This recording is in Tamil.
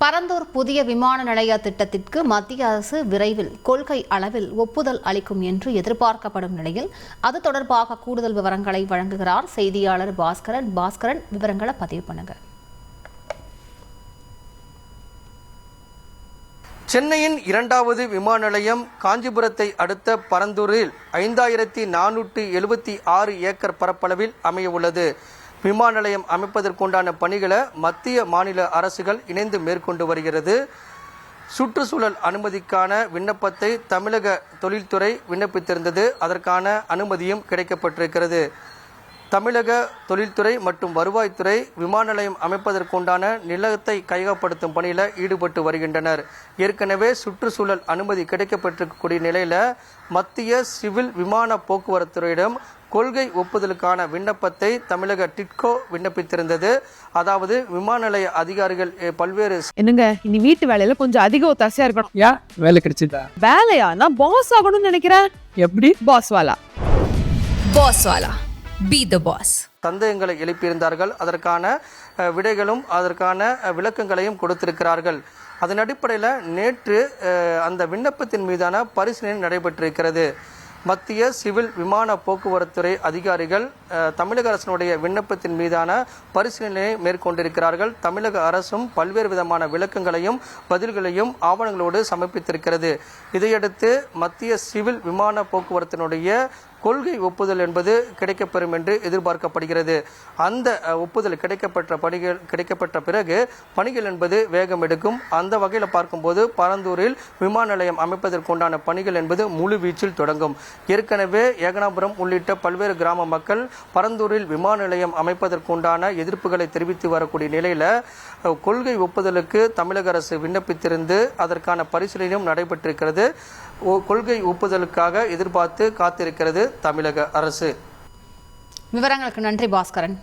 பரந்தூர் புதிய விமான நிலைய திட்டத்திற்கு மத்திய அரசு விரைவில் கொள்கை அளவில் ஒப்புதல் அளிக்கும் என்று எதிர்பார்க்கப்படும் நிலையில் அது தொடர்பாக கூடுதல் விவரங்களை வழங்குகிறார் செய்தியாளர் பாஸ்கரன். விவரங்களை பதிவு பண்ணுங்க. சென்னையின் இரண்டாவது விமான நிலையம் காஞ்சிபுரத்தை அடுத்த பரந்தூரில் 5476 ஏக்கர் பரப்பளவில் அமைய உள்ளது. விமான நிலையம் அமைப்பதற்குண்டான பணிகளை மத்திய மாநில அரசுகள் இணைந்து மேற்கொண்டு வருகிறது. சுற்றுச்சூழல் அனுமதிக்கான விண்ணப்பத்தை தமிழக தொழில்துறை விண்ணப்பித்திருந்தது. அதற்கான அனுமதியும் கிடைக்கப்பட்டிருக்கிறது. தமிழக தொழில்துறை மற்றும் வருவாய்த்துறை விமான நிலையம் அமைப்பதற்குண்டான நிலத்தை கையகப்படுத்தும் பணியில் ஈடுபட்டு வருகின்றனர். ஏற்கனவே சுற்றுச்சூழல் அனுமதி கிடைக்கப்பட்டிருக்கக்கூடிய நிலையில் மத்திய சிவில் விமான போக்குவரத்துறையிடம் கொள்கை ஒப்புதலுக்கான விண்ணப்பத்தை தமிழக டிட்கோ விண்ணப்பித்திருந்தது. அதாவது விமான நிலைய அதிகாரிகள் பல்வேறு என்னங்க இனி வீட்டு வேலையில கொஞ்சம் அதிக ஒத்தாசையா இருக்கணும். வேலை கிடைச்சிட்டா வேலையா? நான் பாஸ் ஆகணும்னு நினைக்கிறேன். எப்படி? பாஸ் வாலா Be the boss. சந்தேகங்களை எழுப்பியிருந்தார்கள். அதற்கான விடைகளும் அதற்கான விளக்கங்களையும் கொடுத்திருக்கிறார்கள். அதன் அடிப்படையில் நேற்று அந்த விண்ணப்பத்தின் மீதான பரிசீலனை நடைபெற்றிருக்கிறது. மத்திய சிவில் விமான போக்குவரத்துறை அதிகாரிகள் தமிழக அரசினுடைய விண்ணப்பத்தின் மீதான பரிசீலனையை மேற்கொண்டிருக்கிறார்கள். தமிழக அரசும் பல்வேறு விதமான விளக்கங்களையும் பதில்களையும் ஆவணங்களோடு சமர்ப்பித்திருக்கிறது. இதையடுத்து மத்திய சிவில் விமான போக்குவரத்தினுடைய கொள்கை ஒப்புதல் என்பது கிடைக்கப்பெறும் என்று எதிர்பார்க்கப்படுகிறது. அந்த ஒப்புதல் கிடைக்கப்பட்ட பிறகு பணிகள் என்பது வேகம் எடுக்கும். அந்த வகையில் பார்க்கும்போது பரந்தூரில் விமான நிலையம் அமைப்பதற்குண்டான பணிகள் என்பது முழு வீச்சில் தொடங்கும். ஏற்கனவே ஏகனாபுரம் உள்ளிட்ட பல்வேறு கிராம மக்கள் பரந்தூரில் விமான நிலையம் அமைப்பதற்குண்டான எதிர்ப்புகளை தெரிவித்து வரக்கூடிய நிலையில் கொள்கை ஒப்புதலுக்கு தமிழக அரசு விண்ணப்பித்திருந்து அதற்கான பரிசீலனையும் நடைபெற்றிருக்கிறது. கொள்கை ஒப்புதலுக்காக எதிர்பார்த்து காத்திருக்கிறது தமிழக அரசு. விவரங்களுக்கு நன்றி பாஸ்கரன்.